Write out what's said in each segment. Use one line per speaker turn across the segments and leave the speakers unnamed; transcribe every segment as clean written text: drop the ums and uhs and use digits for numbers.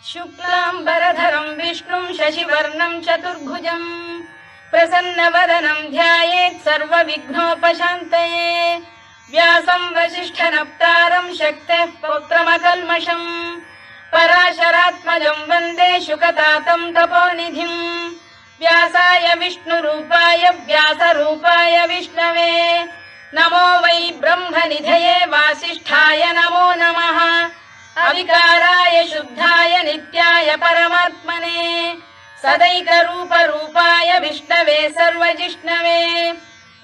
शुक्लाम्बरधरं विष्णुं शशिवर्णं चतुर्भुजं प्रसन्नवदनं ध्यायेत् सर्वविघ्नोपशान्तये। व्यासं वसिष्ठनप्तारं शक्तेः पौत्रमकल्मषं पराशरात्मजं वन्दे शुकतातं तपोनिधिम्। व्यासाय विष्णुरूपाय व्यासरूपाय विष्णवे नमो वै ब्रह्मनिधये वासिष्ठाय नमो नमः। अविकाराय शुद्धाय नित्याय परमात्मने सदैकरूपरूपाय विष्णवे सर्वजिष्णवे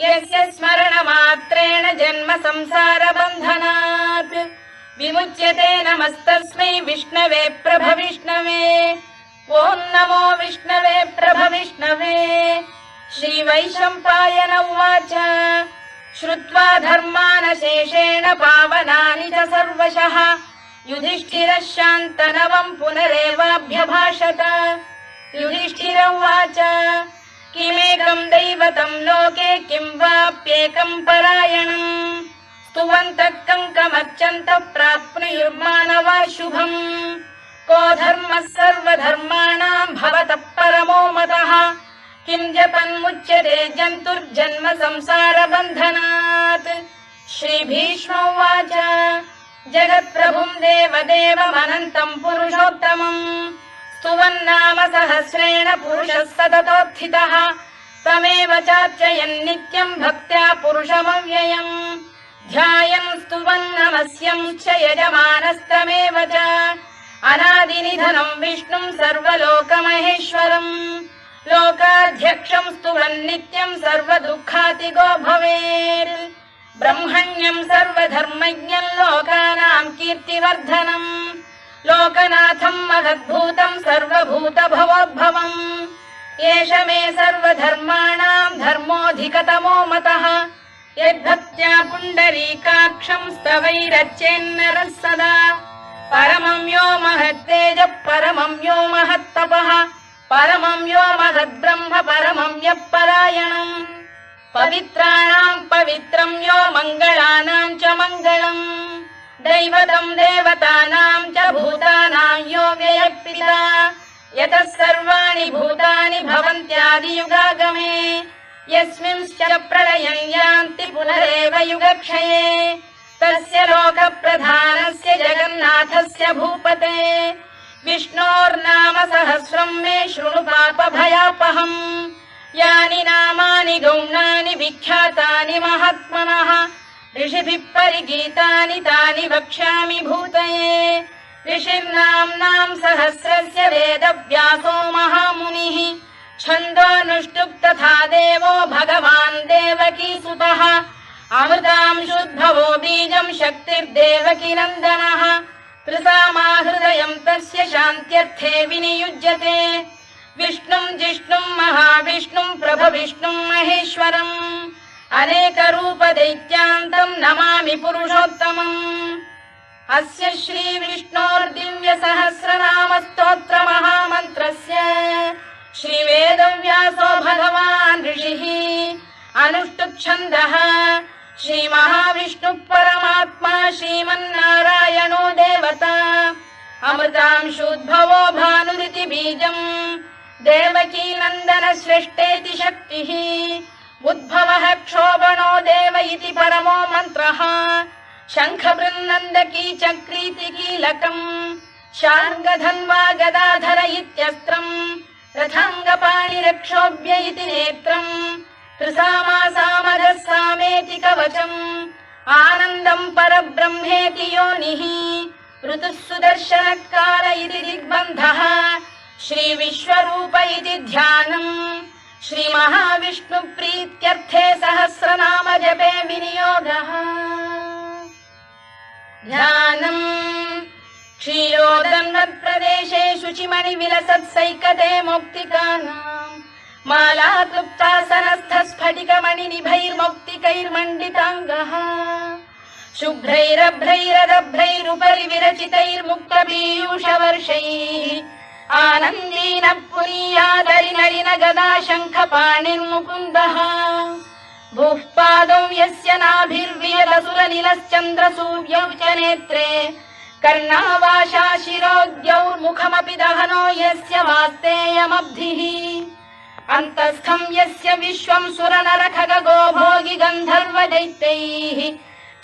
यस्य स्मरणमात्रेण जन्म संसारबन्धनात् विमुच्यते। नमस्तस्मै विष्णवे प्रभविष्णवे। ॐ नमो विष्णवे प्रभविष्णवे। श्रीवैशम्पायन उवाच श्रुत्वा धर्मानशेषेण पावनानि च सर्वशः युधिष्ठिरः शान्तनवं पुनरेवाभ्यभाषत। युधिष्ठिर उवाच किमेकं दैवतं लोके किं वाप्येकं परायणम् स्तुवन्तः कङ्कमर्चन्तः प्राप्नुयुर्मानवा शुभम्। को धर्मः सर्वधर्माणां भवतः परमो मतः किं जपन्मुच्यते जन्तुर्जन्म संसारबन्धनात्। श्रीभीष्म उवाच जगत्प्रभुं देवदेवमनन्तं पुरुषोत्तमं स्तुवन्नाम सहस्रेण पुरुषः सततोत्थितः तमेव चार्चयन् नित्यं भक्त्या पुरुषमव्ययम् ध्यायन् स्तुवन् नमस्यंश्च यजमानस्तमेव च अनादिनिधनं विष्णुं सर्वलोकमहेश्वरम् लोकाध्यक्षं स्तुवन् नित्यं सर्वदुःखातिगो भवेत्। ब्रह्मण्यं सर्वधर्मज्ञं लोकानां कीर्तिवर्धनम् लोकनाथं महद्भूतं सर्वभूतभवोद्भवम् एष मे सर्वधर्माणां धर्मोऽधिकतमो मतः यद्भक्त्या पुण्डरीकाक्षं स्तवैरच्चेन्नरः सदा परमं यो महत्तेजः परमं यो महत्तपः परमं यो महद्ब्रह्म परमं यः परायणम् पवित्राणां पवित्रं यो मङ्गलानां च मङ्गलम् दैवतं देवतानां च भूतानां यो व्ययः यतः सर्वाणि भूतानि भवन्त्यादियुगागमे यस्मिंश्च प्रलयं यान्ति पुनरेव युगक्षये तस्य लोकप्रधानस्य जगन्नाथस्य भूपते विष्णोर्नाम सहस्रं मे शृणु पापभयापहम् यानि नामानि गौणानि विख्यातानि महात्मनः ऋषिभिः परिगीतानि तानि वक्ष्यामि भूतये। ऋषिर्नाम्नां सहस्रस्य वेदव्यासो महामुनिः छन्दोऽनुष्टुप् तथा देवो भगवान् देवकीसुतः अमृतांशुद्भवो बीजं शक्तिर्देवकी नन्दनः त्रिसामा हृदयं तस्य शान्त्यर्थे विनियुज्यते विष्णुं जिष्णुं महाविष्णुं प्रभविष्णुं महेश्वरम् अनेकरूपदैत्यान्तं नमामि पुरुषोत्तमम्। अस्य श्रीविष्णोर्दिव्यसहस्रनामस्तोत्रमहामन्त्रस्य श्रीवेदव्यासो भगवान् ऋषिः अनुष्टुप्छन्दः श्रीमहाविष्णुः परमात्मा श्रीमन्नारायणो देवता अमृतांशुद्भवो भानुरिति बीजम् देवकी नन्दन सृष्टेति शक्तिः उद्भवः क्षोभणो देव इति परमो मन्त्रः शङ्खबृन्नन्दकी चक्रीति कीलकम् शार्ङ्गधन्वा गदाधर इत्यस्त्रम् रथाङ्गपाणिरक्षोभ्य इति नेत्रम् त्रिसामा सामरः सामेति कवचम् आनन्दम् परब्रह्मेति योनिः ऋतुः सुदर्शनकाल इति दिग्बन्धः श्रीविश्वरूप इति ध्यानम् श्रीमहाविष्णुप्रीत्यर्थे सहस्रनाम जपे विनियोगः। ध्यानम् क्षीरोदन्वत्प्रदेशे शुचिमणिविलसत्सैकते मौक्तिकानाम् मालाक्लुप्तासनस्थस्फटिकमणिनिभैर्मौक्तिकैर्मण्डिताङ्गः शुभ्रैरभ्रैरदभ्रैरुपरि विरचितैर्मुक्तपीयूषवर्षैः आनन्दीन पुरीयादरिनरिन गदा शङ्खपाणिर्मुकुन्दः भूः पादौ यस्य नाभिर्वियलसुरनिलश्चन्द्रसूर्यौ च नेत्रे कर्णावाशा शिरोद्यौर्मुखमपि दहनो यस्य वास्तेयमब्धिः अन्तस्थं यस्य विश्वं सुरनरखगो भोगि गन्धर्वदैत्यैः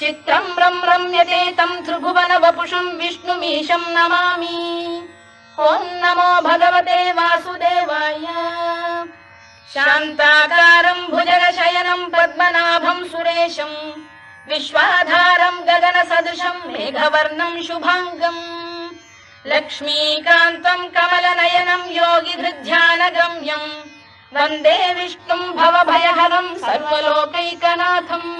चित्रं रम्यते तं त्रिभुवन वपुषं विष्णुमीशं नमामि। ॐ नमो भगवते वासुदेवाय। शान्ताकारं भुजगशयनं पद्मनाभं सुरेशं विश्वाधारं गगनसदृशं मेघवर्णं शुभाङ्गम् लक्ष्मीकान्तं कमलनयनं योगिधृध्यानगम्यं वन्दे विष्णुं भवभयहरं सर्वलोकैकनाथम्।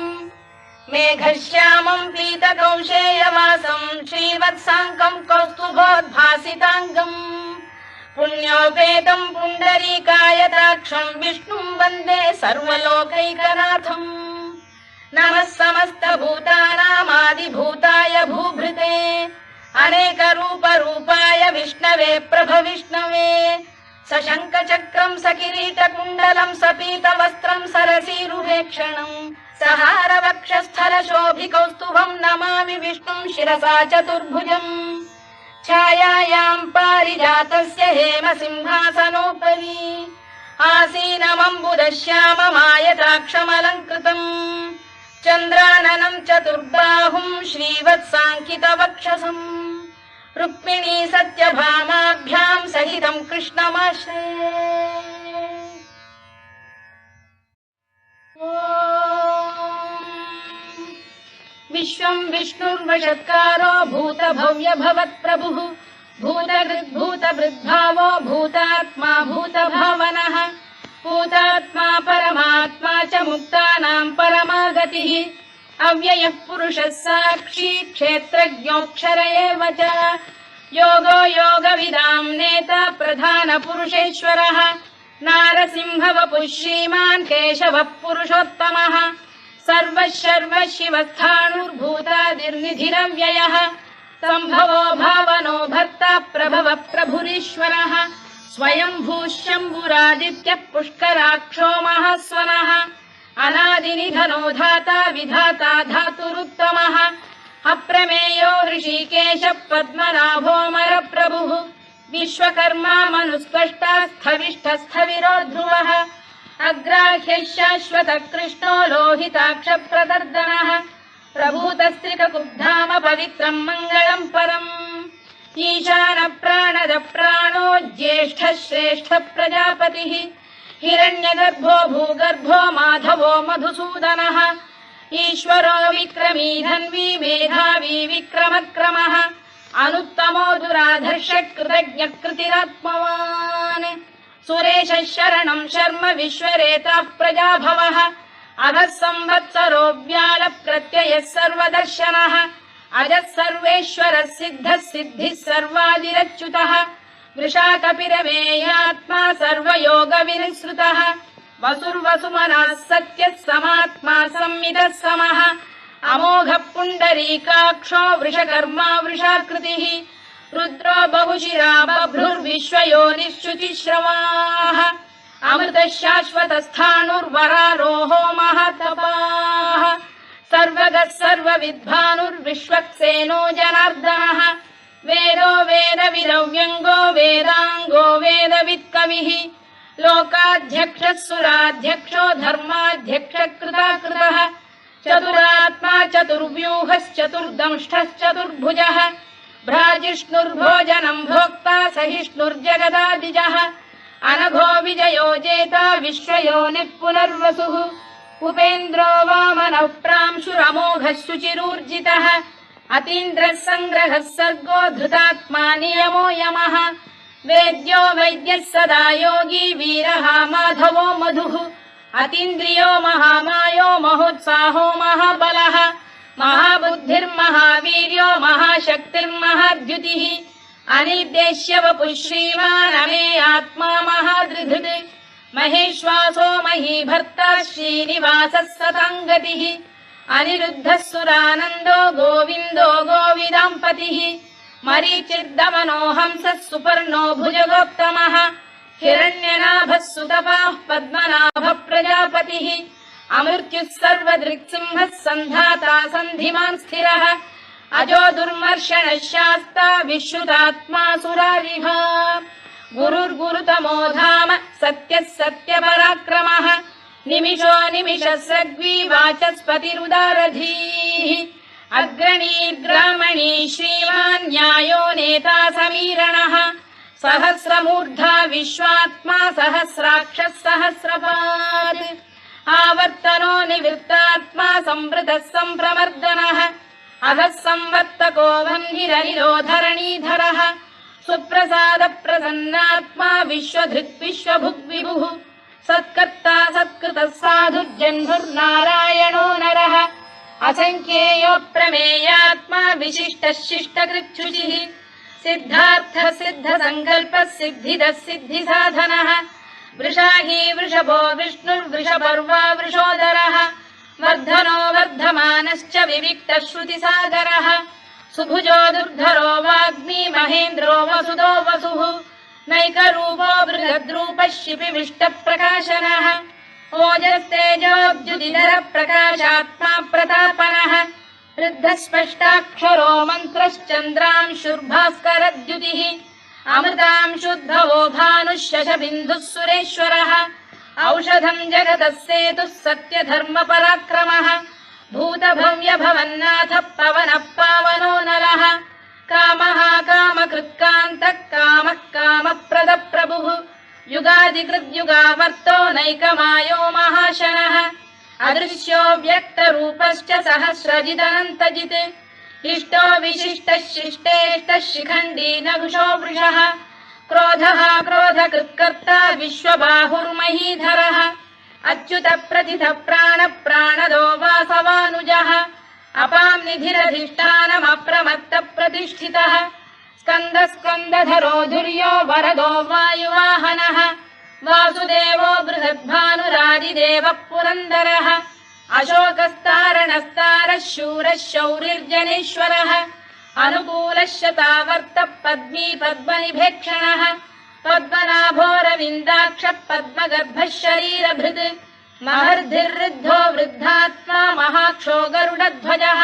मेघश्यामं पीतकौशेयवासं श्रीवत्साङ्कं कौस्तुभोद्भासिताङ्गम् पुण्योपेतं पुण्डरीकायताक्षं विष्णुं वन्दे सर्वलोकैकनाथम्। नमः समस्तभूतानामादिभूताय भूभृते अनेकरूपरूपाय विष्णवे प्रभविष्णवे सशङ्खचक्रं सकिरीटकुण्डलं सपीतवस्त्रं सरसीरुहेक्षणं सहारवक्षस्थलशोभिकौस्तुभं नमामि विष्णुं शिरसा चतुर्भुजम्। छायायां पारिजातस्य हेमसिंहासनोपरि आसीनमम्बुदश्याममायताक्षमलङ्कृतम् चन्द्राननं चतुर्बाहुं श्रीवत्साङ्कितवक्षसम् रुक्मिणी सत्यभामाभ्यां सहितं कृष्णमाश्रये। विश्वं विष्णुर्वषत्कारो भूतभव्य भवत्प्रभुः भूतभृद्भावो भूतात्मा भूतभावनः भूतात्मा परमात्मा च मुक्तानां परमागतिः अव्ययः पुरुषः साक्षी क्षेत्रज्ञोऽक्षर एव च योगो योगविदां नेता प्रधानपुरुषेश्वरः नारसिंहवपुः श्रीमान् केशवः पुरुषोत्तमः सर्वशर्व शिवस्थाणुर्भूतादिर्निधिरव्ययः सम्भवो भावनो भर्ता प्रभवः प्रभुरीश्वरः स्वयंभूः शम्भुरादित्यः पुष्कराक्षो महास्वनः अनादिनिधनो धाता विधाता धातुरुत्तमः अप्रमेयो ऋषिकेशः पद्मनाभोऽमरप्रभुः विश्वकर्मा मनुस्पष्टा स्थविष्ठस्थविरो ध्रुवः अग्राह्यः शाश्वतः कृष्णो लोहिताक्षप्रदर्दनः प्रभूतस्त्रिककुब्धाम पवित्रं मङ्गलं परम् ईशान प्राणद प्राणो ज्येष्ठः श्रेष्ठः प्रजापतिः हिरण्यगर्भो भूगर्भो माधवो मधुसूदनः ईश्वरो विक्रमी धन्वी मेधावी विक्रमक्रमः अनुत्तमो दुराधर्षः कृतज्ञः कृतिरात्मवान् सुरेशः शरणं शर्म विश्वरेता प्रजाभवः अधः संवत्सरो व्यालः प्रत्ययः सर्वदर्शनः अजः सर्वेश्वरः सिद्धः सिद्धिः सर्वादिरच्युतः वृषाकपिरमेयात्मा सर्वयोगविनिसृतः वसुर्वसुमनः सत्यः समात्मा संमितः समः अमोघः पुण्डरीकाक्षो वृषकर्मा वृषाकृतिः रुद्रो बहुशिरा बभ्रुर्विश्वयोनिश्च्युतिश्रवाः अमृतः शाश्वतस्थाणुर्वरारोहो महातपाः सर्वगः सर्वविद्भानुर्विश्वक्सेनो जनार्दनः वेदो वेदविदव्यङ्गो वेदाङ्गो वेदवित्कविः लोकाध्यक्षः सुराध्यक्षो धर्माध्यक्षः कृताकृतः चतुरात्मा चतुर्व्यूहश्चतुर्दंष्टश्चतुर्भुजः भ्राजिष्णुर्भोजनं भोक्ता सहिष्णुर्जगदादिजः अनघो विजयो जेता विश्वयोनिः पुनर्वसुः उपेन्द्रो वामनः प्रांशुरमोघः शुचिरूर्जितः अतीन्द्रः सङ्ग्रहः सर्गो धृतात्मा नियमो यमः वेद्यो वैद्यः सदा योगी वीरः माधवो मधुः अतीन्द्रियो महामायो महोत्साहो महाबलः महाबुद्धिर्महावीर्यो महाशक्तिर्महाद्युतिः अनिर्देश्य वपुः श्रीमान् अमे आत्मा महाधृधृत् महेश्वासो महीभर्ता श्रीनिवासः सताङ्गतिः अनिरुद्धः सुरानन्दो गोविन्दो गोविदाम्पतिः मरीचिर्दमनो हंसः सुपर्णो भुजगोत्तमः हिरण्यनाभः सुतपाः पद्मनाभः प्रजापतिः अमृत्युः सर्वदृक्सिंहः सन्धाता सन्धिमान् स्थिरः अजो दुर्मर्षणः शास्ता विश्रुतात्मा सुरारिः गुरुर्गुरुतमो धाम सत्यः सत्यपराक्रमः निमिषो निमिषस्रग्वी वाचस्पतिरुदारधीः अग्रणीर्ग्रामणी श्रीमान् न्यायो नेता समीरणः सहस्रमूर्धा विश्वात्मा सहस्राक्षः सहस्रपात् आवर्तनो निवृत्तात्मा संवृतः सम्प्रमर्दनः अधः संवर्तको वह्निरनिलो धरणीधरः सुप्रसाद प्रसन्नात्मा विश्वधृक् विश्वभुग्विभुः सत्कर्ता सत्कृतः साधुर्जह्नुर्नारायणो नरः असङ्ख्येयो प्रमेयात्मा विशिष्टः शिष्टकृच्छुचिः सिद्धार्थः सिद्धसङ्कल्पः सिद्धिदः सिद्धिसाधनः वृषाही वृषभो विष्णुर्वृषपर्वा वृषोदरः वर्धनो वर्धमानश्च विविक्तः श्रुतिसागरः सुभुजो दुर्धरो वाग्मी महेन्द्रो वसुदो वसुः नैकरूपो बृहद्रूपः शिपिविष्टप्रकाशनः ओजस्तेजोऽब्जुदिधर प्रकाशात्मा प्रतापनः वृद्धस्पष्टाक्षरो मन्त्रश्चन्द्रांशुर्भास्करद्युतिः अमृतांशुद्भवो भानुः शशबिन्दुः सुरेश्वरः औषधम् जगतः सेतुः सत्यधर्मपराक्रमः भूतभव्यभवन्नाथः पवनः पावनो नरः कामः कामकृत्कान्तः कामः कामप्रदप्रभुः युगादिकृद्युगावर्तो नैकमायो महाशनः अदृश्यो व्यक्तरूपश्च सहस्रजिदनन्तजित् इष्टो विशिष्टः शिष्टेष्टः शिखण्डी नघुषो वृषः क्रोधः क्रोधकृत्कर्ता विश्वबाहुर्महीधरः अच्युत प्रथित प्राण प्राणदो वासवानुजः अपां निधिरधिष्ठानमप्रमत्त प्रतिष्ठितः स्कन्द स्कन्दधरो धुर्यो वरदो वायुवाहनः वासुदेवो बृहद्भानुरादिदेवः पुरन्दरः अशोकस्तारणस्तारः शूरः शौरिर्जनेश्वरः अनुकूलः शतावर्तः पद्मी पद्मनिभेक्षणः पद्मनाभोरविन्दाक्षः पद्मगर्भः शरीरभृत् महर्धिर्वृद्धो वृद्धात्मा महाक्षो गरुडध्वजः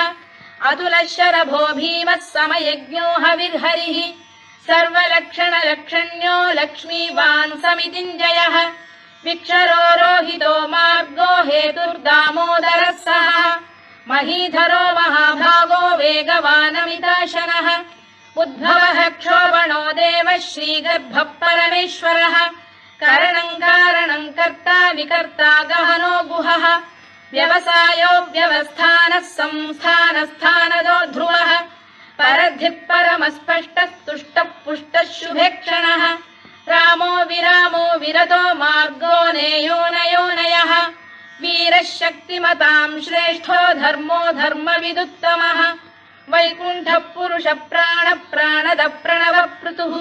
अतुलः शरभो भीमः समयज्ञो हविर्हरिः सर्वलक्षणलक्षण्यो लक्ष्मीवान् समितिञ्जयः विक्षरो रोहितो मार्गो हेतुर्दामोदरः सः महीधरो महाभागो वेगवानमिताशनः उद्भवः क्षोभणो देवः श्रीगर्भः परमेश्वरः करणम् कारणम् कर्ता विकर्ता गहनो गुहः व्यवसायो व्यवस्थानः संस्थानस्थानदो ध्रुवः परद्धिः परमस्पष्टः तुष्टः पुष्टः शुभेक्षणः रामो विरामो विरतो मार्गो नेयोनयोनयः वीरः शक्तिमताम् श्रेष्ठो धर्मो धर्मविदुत्तमः वैकुण्ठः पुरुष प्राण प्राणद प्रणवपृतुः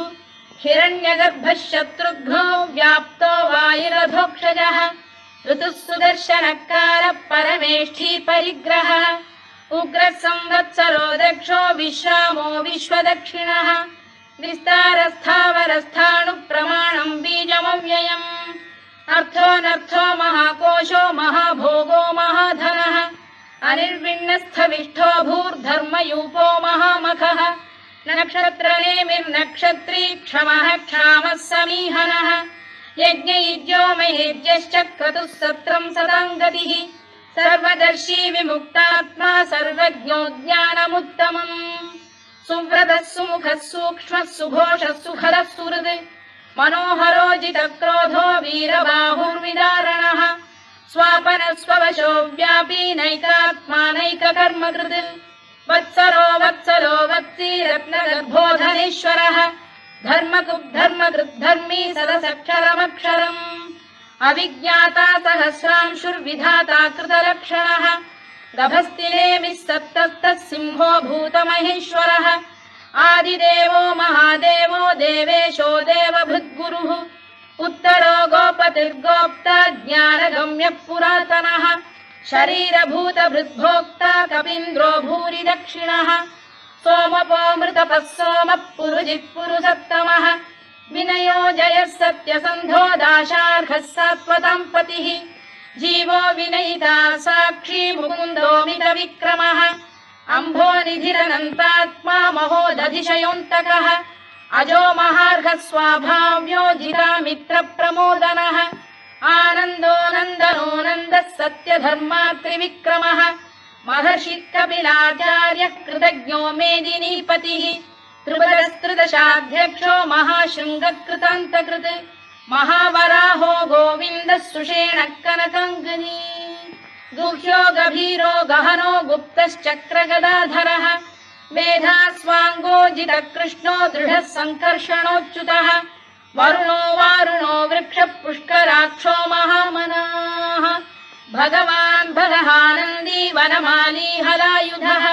हिरण्यगर्भः शत्रुघ्नो व्याप्तो वायुरधोक्षजः ऋतुः सुदर्शनकारः परमेष्ठी परिग्रहः उग्रः संवत्सरो दक्षो विश्रामो विश्वदक्षिणः विस्तारस्थावरस्थाणु प्रमाणम् बीजमव्ययम् अर्थोऽनर्थो महाकोशो महाभोगो महाधनः अनिर्विण्णस्थविष्ठो भूर्धर्मयूपो महामखः नक्षत्रनेमिर्नक्षत्री क्षमः क्षामः समीहनः यज्ञयुज्यो महेज्यश्च क्रतुः सत्रम् सदाम् गतिः सर्वदर्शी विमुक्तात्मा सर्वज्ञो ज्ञानमुत्तमम् सुव्रतः सुमुखः सूक्ष्मः सुघोषः सुखदः सुहृद् मनोहरोजितक्रोधो वीरबाहुर्विदारणः स्वापनः स्ववशो व्यापी नैकात्मा नैककर्मकृत् वत्सरो वत्सलो वत्सी रत्नगर्भोधनेश्वरः धर्मकृद्धर्मी सदसक्षरमक्षरम् अविज्ञाता सहस्रांशुर्विधाता कृतलक्षणः गभस्तिनेमिः सप्तस्तः सिंहो भूतमहेश्वरः आदिदेवो महादेवो देवेशो देवभृद्गुरुः उत्तरो गोपतिर्गोप्ता ज्ञानगम्यः पुरातनः शरीरभूतभृद्भोक्ता कपीन्द्रो भूरि दक्षिणः सोमपो मृतपः सोमः पुरुजित् पुरुषत्तमः विनयो जयः सत्यसन्धो दाशार्हः सात्वताम् पतिः जीवो विनयिता साक्षी मुकुन्दो मितविक्रमः अम्भोनिधिरनन्तात्मा महोदधिशयोऽन्तकः अजो महार्घः स्वाभाव्यो जितामित्रप्रमोदनः आनन्दो नन्दनो नन्दः सत्यधर्मात्रिविक्रमः महर्षि कपिलाचार्यः कृतज्ञो मेदिनीपतिः त्रिपदस्त्रिदशाध्यक्षो महाशृङ्गकृतान्तकृत् महावराहो गोविन्दः सुषेणः कनकाङ्गनी गुह्यो गभीरो गहनो गुप्तश्चक्रगदाधरः मेधास्वाङ्गो जितकृष्णो दृढः सङ्कर्षणोच्युतः वरुणो वारुणो वृक्षः पुष्कराक्षो महामनाः भगवान् भगहानन्दी वनमाली हलायुधः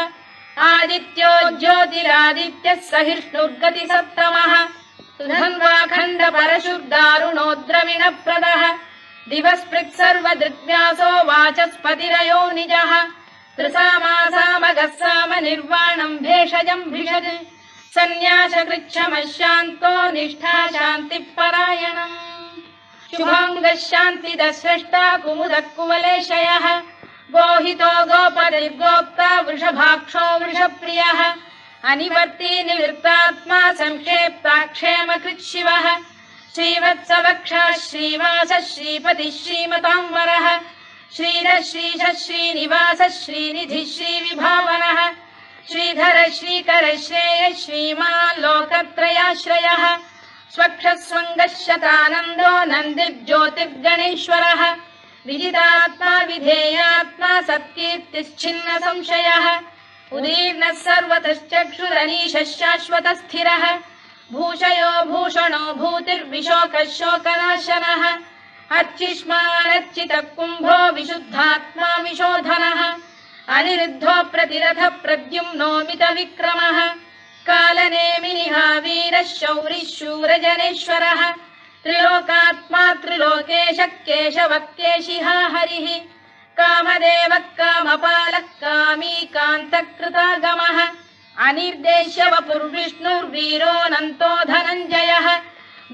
आदित्यो ज्योतिरादित्यः सहिष्णुर्गतिसप्तमः सुधन्वाखण्ड परशुर्दारुणो द्रविणप्रदः दिवस्पृक् सर्वदृग्व्यासो वाचस्पतिरयो निजः त्रिसामासामगः साम निर्वाणम् भेषजम् भिषज सन्न्यासकृच्छमः शान्तो निष्ठा शान्तिपरायणम् शुभाङ्गः शान्तिदः स्रष्टा कुमुदः कुवलेशयः गोहितो गोपतिर्गोप्ता वृषभाक्षो वृषप्रियः अनिवर्ती निवृत्तात्मा संक्षेप्ता क्षेमकृत् शिवः श्रीवत्सवक्षः श्रीवासः श्रीपतिः श्रीमताम्बरः श्रीधः श्रीशः श्रीनिवासः श्रीनिधिः श्रीविभावनः श्रीधर श्रीकर श्रेयः श्रीमान् लोकत्रयाश्रयः स्वक्षः स्वङ्गः शतानन्दो नन्दिर्ज्योतिर्गणेश्वरः विदितात्मा विधेयात्मा सत्कीर्तिश्छिन्न संशयः उदीर्णः सर्वतश्चक्षुरनीशः शाश्वतः स्थिरः भूषयो भूषणो भूतिर्विशोकः शोकनाशनः अर्चिष्मानर्चितः कुम्भो विशुद्धात्मा विशोधनः अनिरुद्धो प्रतिरथ प्रद्युम्नोमित विक्रमः कालनेमिनिः वीरः शौरिः शूरजनेश्वरः त्रिलोकात्मा त्रिलोकेशः केशवः केशिहा हरिः कामदेवः कामपालः कामी कान्तकृतागमः अनिर्देश्य वपुर्विष्णुर्वीरोऽनन्तो धनञ्जयः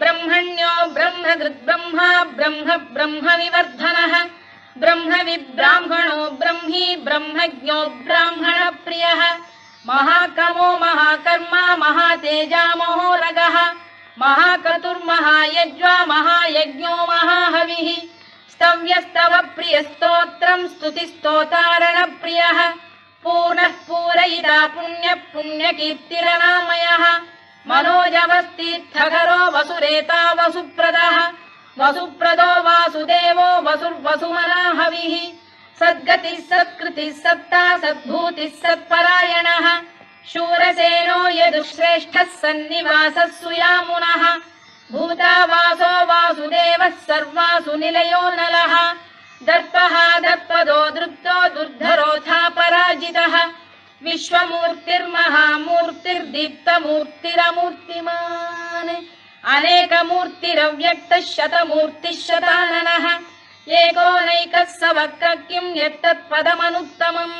ब्रह्मण्यो ब्रह्मकृद्ब्रह्मा ब्रह्म ब्रह्मविवर्धनः ब्रह्मविब्राह्मणो ब्रह्मी ब्रह्मज्ञो ब्राह्मणप्रियः महाकमो महाकर्मा महातेजा महोरगः महाक्रतुर्महायज्वा महायज्ञो महाहविः स्तव्यस्तव प्रियस्तोत्रम् स्तुतिस्तोतारणप्रियः पूर्णः पूरयिता पुण्यः पुण्यकीर्तिरनामयः मनोजवस्तीर्थकरो वसुरेता वसुप्रदः वसुप्रदो वासुदेवो वसुर्वसुमनाहविः सद्गतिः सत्कृतिः सत्ता सद्भूतिः सत्परायणः शूरसेनो यदुश्रेष्ठः सन्निवासः सुयामुनः भूतावासो वासुदेवः सर्वासु निलयो नलः दर्पः दर्पदो दृप्तो दुर्धरोऽथा पराजितः विश्वमूर्तिर्महामूर्तिर्दीप्तमूर्तिरमूर्तिमान् अनेकमूर्तिरव्यक्तः शतमूर्तिः शताननः एकोनैकः स वक्र किं यत्तत्पदमनुत्तमम्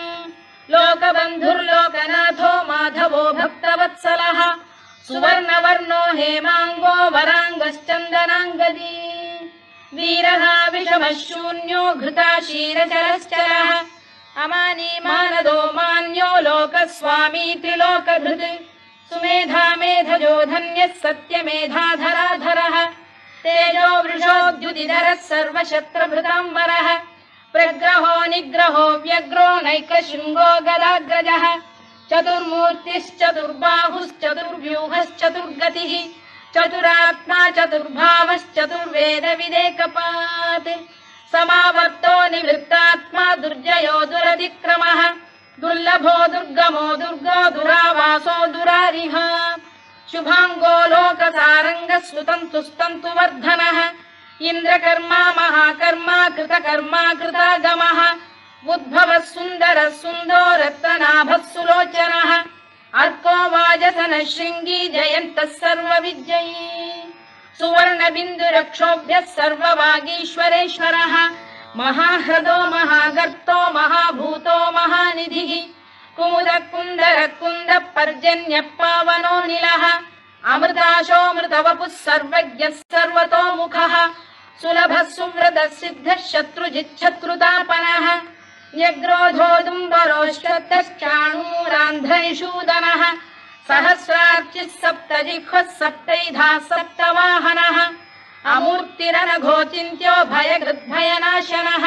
लोकबन्धुर्लोकनाथो माधवो भक्तवत्सलः सुवर्णवर्णो हेमाङ्गो वराङ्गश्चन्दनाङ्गदी वीरः विषमः शून्यो घृता क्षीरचरश्चरः अमानी मानदो मान्यो लोकस्वामी त्रिलोकधृत् सुमेधा मेधजो धन्यः सत्यमेधाधराधरः तेजो वृषोद्युतिधरः सर्वशत्रुभृताम्बरः प्रग्रहो निग्रहो व्यग्रो नैकशृङ्गो गदाग्रजः चतुर्मूर्तिश्चतुर्बाहुश्चतुर्व्यूहश्चतुर्गतिः चतुरात्मा चतुर्भावश्चतुर्वेदविदेकपात् समावर्तो निवृत्तात्मा दुर्जयो दुरतिक्रमः दुर्लभो दुर्गमो दुर्गो दुरावासो दुरारिः शुभाङ्गो लोकसारङ्गः सुतन्तु स्तन्तु वर्धनः इन्द्रकर्मा महाकर्मा कृतकर्मा कृतागमः उद्भवः सुन्दरः सुन्दो रत्ननाभः सुलोचनः अर्को वाजसनः शृङ्गी जयन्तः सर्वविजयी सुवर्णबिन्दुरक्षोभ्यः सर्ववागीश्वरेश्वरः महाह्रदो महागर्तो महाभूतो महानिधिः कुमुदः कुन्दरः कुन्दः पर्जन्यः पावनोऽनिलः अमृताशोऽमृतवपुः सर्वज्ञः सर्वतोमुखः सुलभः सुव्रतः सिद्धः शत्रुजिच्छत्रुतापनः न्यग्रोधोदुम्बरोश्वत्तश्चाणूर सप्तान्ध्रनिषूदनः सहस्रार्चिः सप्तजिह्वः सप्तैधा सप्तवाहनः अमूर्तिरनघोचिन्त्यो भयकृद्भयनाशनः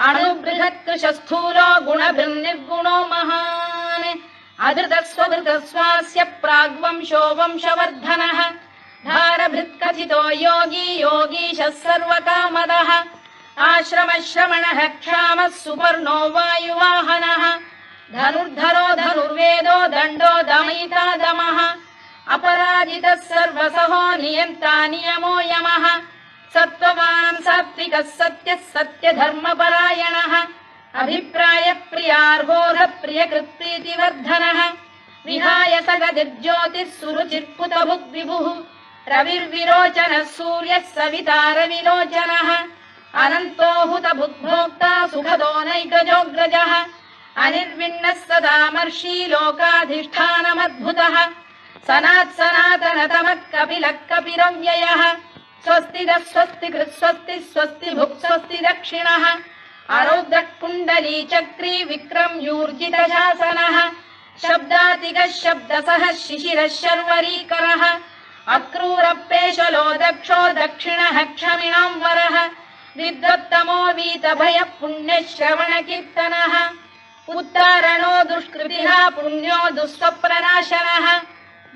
अणुबृहत्कृशस्थूलो गुणभिर्निर्गुणो महान् अधृतस्वधृतस्वास्य प्राग्वंशो वंशवर्धनः धारभृत्कथितो योगी योगीशः सर्वकामदः आश्रमश्रमणः क्षामः सुपर्णो वायुवाहनः धनुर्धरो धनुर्वेदो दण्डो दमयिता दमः अपराजितः सर्वसहो नियन्ता नियमो यमः सत्त्ववान् सात्विकः सत्यः सत्यधर्मपरायणः अभिप्रायप्रियार्होधप्रियकृत्प्रीतिवर्धनः विहाय सगदिर्ज्योतिः सुरुचिर्पुतभुग्विभुः रविर्विरोचनः सूर्यः सवितारविलोचनः अनन्तो हुतभुग्भोक्ता सुखदो नैकजोऽग्रजः अनिर्विण्णः सदामर्षी लोकाधिष्ठानमद्भुतः सनातनतमः कपिलः कपिरव्ययः स्वस्तिदः स्वस्तिकृत् स्वस्ति स्वस्ति भुक् स्वस्ति दक्षिणः आरौद्रः कुण्डली चक्री विक्रम्यूर्जितशासनः शब्दातिगः शब्दसः शिशिरः शर्वरीकरः अक्रूरपेशलो दक्षो दक्षिणः क्षमिणां वरः विद्वत्तमो वीतभयः पुण्यश्रवणकीर्तनः उत्तारणो दुष्कृतिः पुण्यो दुःस्वप्ननाशनः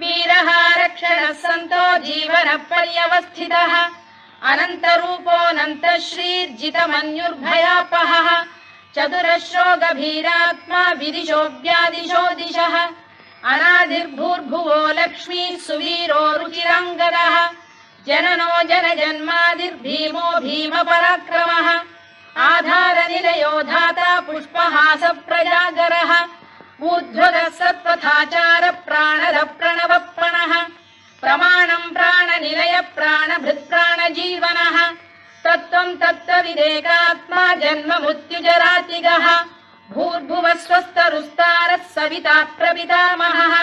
वीरः रक्षणः सन्तो जीवनपर्यवस्थितः अनन्तरूपोऽनन्तश्रीर्जितमन्युर्भयापहः चतुरश्रो गभीरात्मा विदिशो व्यादिशो दिशः अनादिर्भूर्भुवो लक्ष्मीः सुवीरो रुचिराङ्गदः जननो जनजन्मादिर्भीमो भीमपराक्रमः आधारनिलयो धाता पुष्पहासप्रजागरः ऊर्ध्वगः सत्त्वथाचार प्राणदः प्रणवप्रणः प्रमाणम् प्राणनिलय प्राणभृत्प्राणजीवनः तत्त्वम् तत्त्वविदेकात्मा जन्म मृत्युजरातिगः भूर्भुवः स्वस्तरुस्तारः सविता प्रपितामहः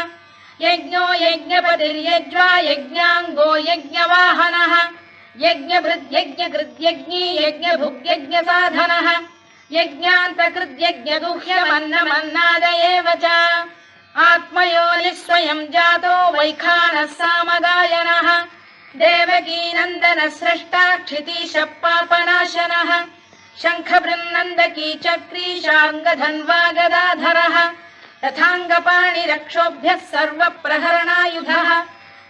यज्ञो यज्ञपतिर्यज्वा यज्ञाङ्गो यज्ञवाहनः यज्ञभृद्यज्ञकृद्यज्ञी यज्ञभुग्यज्ञसाधनः यज्ञान्तकृद्यज्ञदुह्यमन्नमन्नाद एव च आत्मयोनिः स्वयं जातो वैखानः सामगायनः देवकीनन्दनः स्रष्टा क्षितीशः पापनाशनः शङ्खबृन्नन्दकी चक्री शार्ङ्गधन्वा गदाधरः तथाङ्गपाणिरक्षोभ्यः सर्वप्रहरणायुधः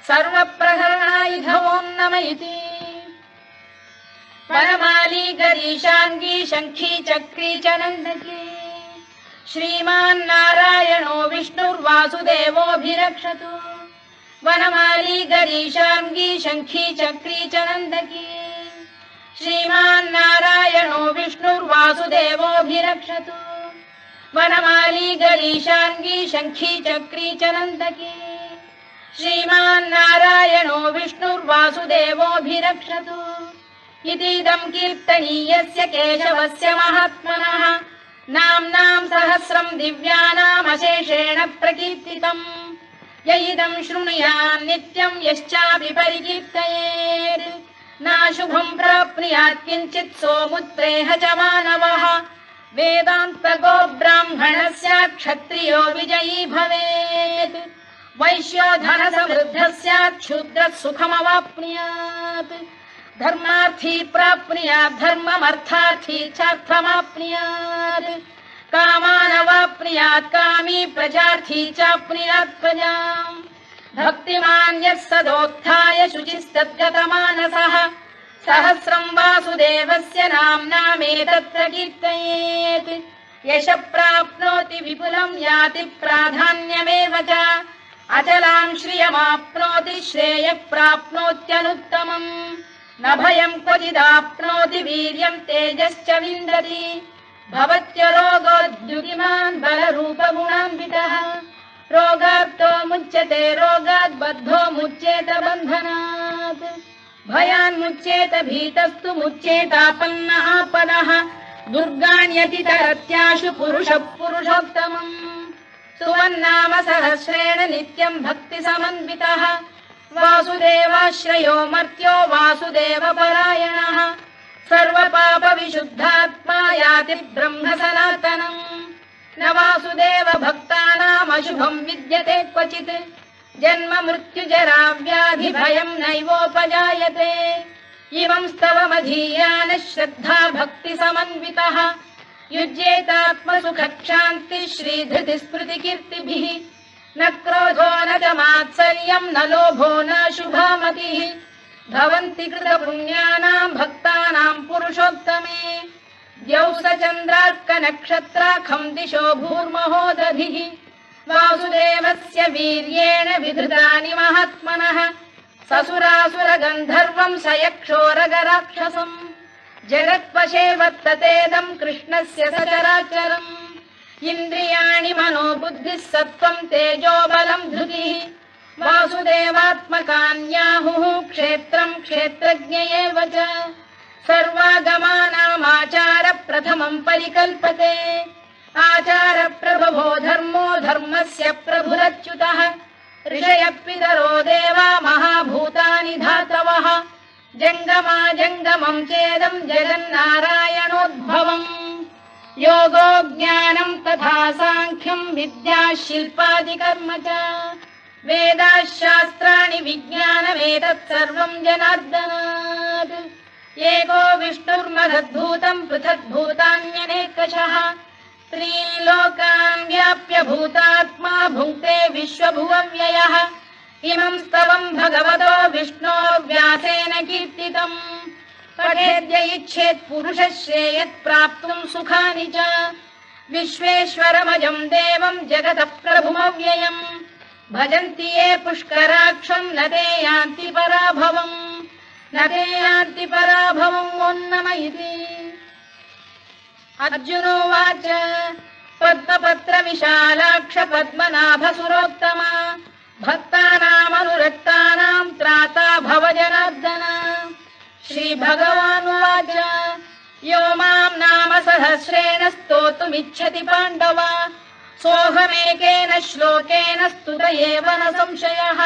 सर्वप्रहरणायुधो नम इति वनमाली गरीशाङ्गी शङ्खी चक्री च नन्दकी श्रीमान्नारायणो विष्णुर्वासुदेवोऽभिरक्षतु वनमाली गरीशाङ्गी शङ्खी चक्री च नन्दकी श्रीमान्नारायणो विष्णुर्वासुदेवोऽभिरक्षतु वनमाली गरीशाङ्गी शङ्खी चक्री च नन्दकी श्रीमान्नारायणो विष्णुर्वासुदेवोऽभिरक्षतु इतीदम् कीर्तनीयस्य केशवस्य महात्मनः नाम्नाम् सहस्रम् दिव्यानामशेषेण प्रकीर्तितम् य इदम् शृणुयान् नित्यम् यश्चापि परिकीर्तयेत् नाशुभम् प्राप्नुयात् किञ्चित् सोमुत्प्रेह च मानवः वेदान्तगो ब्राह्मणः स्यात् क्षत्रियो विजयी भवेत् वैश्यो धनसमृद्धः स्यात् क्षुद्रः सुखमवाप्नुयात् धर्मार्थी प्राप्नुयात् धर्ममर्थार्थी चार्थमाप्नुयात् कामानवाप्नुयात् कामी प्रजार्थी चाप्नुयात् प्रजाम् भक्तिमान् यः सदोत्थाय शुचिस्तद्गतमानसः सहस्रम् वासुदेवस्य नाम्नामेतत्र कीर्तयेत् यशः प्राप्नोति विपुलम् याति प्राधान्यमेव च अचलाम् श्रियमाप्नोति श्रेयः प्राप्नोत्यनुत्तमम् न भयम् क्वचिदाप्नोति वीर्यम् तेजश्च विन्दति भवत्यरोगोद्युतिमान् बलरूपगुणान्वितः रोगार्तो मुच्यते रोगात् बद्धो मुच्येत बन्धनात् भयान्मुच्येत भीतस्तु मुच्येतापन्न आपदः दुर्गाण्यतितरत्याशु पुरुषः पुरुषोत्तमम् सुवन्नाम सहस्रेण नित्यम् भक्तिसमन्वितः वासुदेवाश्रयो मर्त्यो वासुदेवपरायणः सर्वपापविशुद्धात्मा याति ब्रह्म सनातनम् न वासुदेव भक्तानाम् शुभं विद्यते क्वचित् जन्म मृत्युजरा व्याधि भयं नैवोपजायते इमं स्तवमधीयानः श्रद्धा भक्ति समन्वितः युज्येतात्मसुखक्षान्तिः श्रीधृतिस्मृतिकीर्तिभिः न क्रोधो न च मात्सर्यं न लोभो न शुभामतिः भवन्ति कृतपुण्यानां भक्तानां पुरुषोत्तमे द्यौसचन्द्रार्कनक्षत्राखं दिशो भूर्महो दधिः वासुदेवस्य वीर्येण विधृतानि महात्मनः ससुरासुरगन्धर्वं स यक्षोरगराक्षसम् जगत्वशे वर्ततेदं कृष्णस्य सचराचरम् इन्द्रियाणि मनो बुद्धिः सत्त्वं तेजो बलं धृतिः वासुदेवात्मकान्याहुः क्षेत्रं क्षेत्रज्ञ एव च सर्वागमानामाचार प्रथमं परिकल्पते आचार प्रभवो धर्मो धर्मस्य प्रभुरच्युतः ऋषयः पितरो देवा महाभूतानि धातवः जङ्गमा जङ्गमं चेदं जगन्नारायणोद्भवम् योगो ज्ञानं तथा साङ्ख्यं विद्या शिल्पादिकर्म च वेदाः शास्त्राणि विज्ञानमेतत् सर्वं जनार्दनात् एको विष्णुर्महद्भूतं पृथग्भूतान्यनेकशः त्रीन् लोकान् व्याप्य भूतात्मा भुङ्क्ते विश्वभुवव्ययः इमं स्तवं भगवतो विष्णोर्व्यासेन कीर्तितम् पठेद्य इच्छेत् पुरुषः श्रेयत् प्राप्तुं सुखानि च विश्वेश्वरमजं देवं जगतः प्रभुमव्ययम् भजन्ति ये पुष्कराक्षं न ते यान्ति पराभवम् न ते यान्ति पराभवम् ओन्नम इति अर्जुनोवाच पद्मपत्र विशालाक्ष पद्मनाभ सुरोत्तमा भक्तानामनुरक्तानां त्राता भव जनार्दन श्रीभगवानुवाच यो मां नाम सहस्रेण स्तोतुमिच्छति पाण्डव सोऽहमेकेन श्लोकेन स्तुत एव न संशयः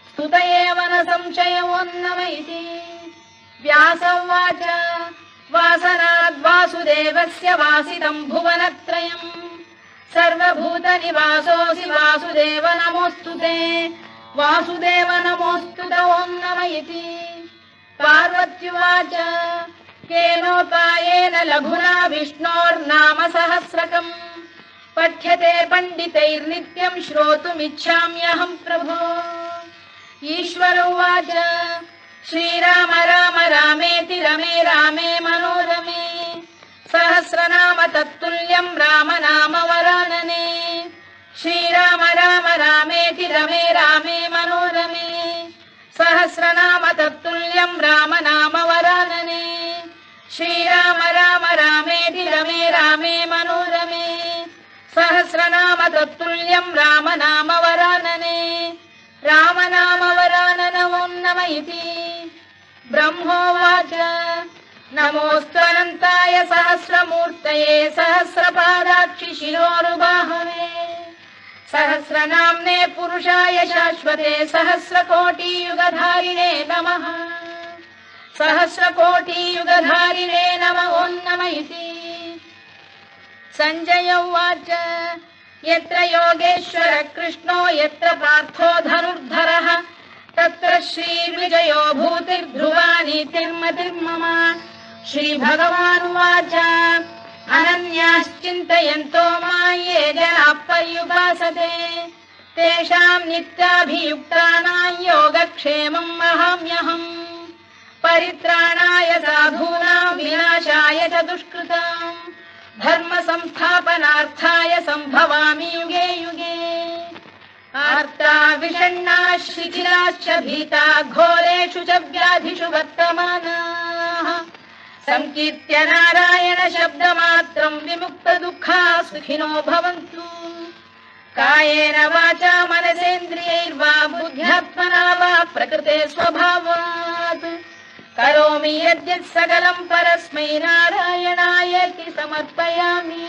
स्तुत एव न संशयोन्नम इति व्यास उवाच वासनाद्वासुदेवस्य वासितं भुवनत्रयम् सर्वभूतनिवासोऽसि वासुदेव नमोऽस्तु ते वासुदेव नमोऽस्तु ते ओन्नम इति पार्वत्युवाच केनोपायेन लघुना विष्णोर्नाम सहस्रकम् पठ्यते पण्डितैर्नित्यं श्रोतुमिच्छाम्यहं प्रभो ईश्वर उवाच श्रीराम राम रामेति रमे रामे मनोरमे सहस्रनाम तत्तुल्यं राम नाम वरानने श्रीराम राम रामेति रमे रामे मनोरमे सहस्रनाम तत्तुल्यं राम नाम वरानने श्रीराम राम रामेति रमे रामे मनोरमे सहस्रनाम तत्तुल्यं राम नाम वरानने राम नाम वरानन ओन्नम इति ब्रह्मोवाच नमोऽस्त्वनन्ताय सहस्रमूर्तये सहस्रपादाक्षि शिरोरुबाहवे सहस्रनाम्ने पुरुषाय शाश्वते सहस्रकोटियुगधारिणे नमः सहस्रकोटियुगधारिणे नमः ओन्नम इति सञ्जय उवाच यत्र योगेश्वर कृष्णो यत्र पार्थो धनुर्धरः तत्र श्रीविजयो भूतिर्ध्रुवा नीतिर्मतिर्मम श्रीभगवानुवाच अनन्याश्चिन्तयन्तो मां ये जनाः पर्युपासते तेषां नित्याभियुक्तानां योगक्षेमम् अहम्यहम् परित्राणाय साधूनां विनाशाय च दुष्कृताम् धर्म संस्थापनार्थाय संभवामि युगे युगे आर्ता विषण्णाः शिथिलाश्च भीता घोरेषु च व्याधिषु वर्तमानाः संकीर्त्य नारायण शब्दमात्रं विमुक्तदुःखाः सुखिनो भवन्तु कायेन वाचा मनसेन्द्रियैर्वा बुद्ध्यात्मना वा प्रकृते स्वभावात् करोमि यद्यत् सकलं परस्मै नारायणायेति समर्पयामि।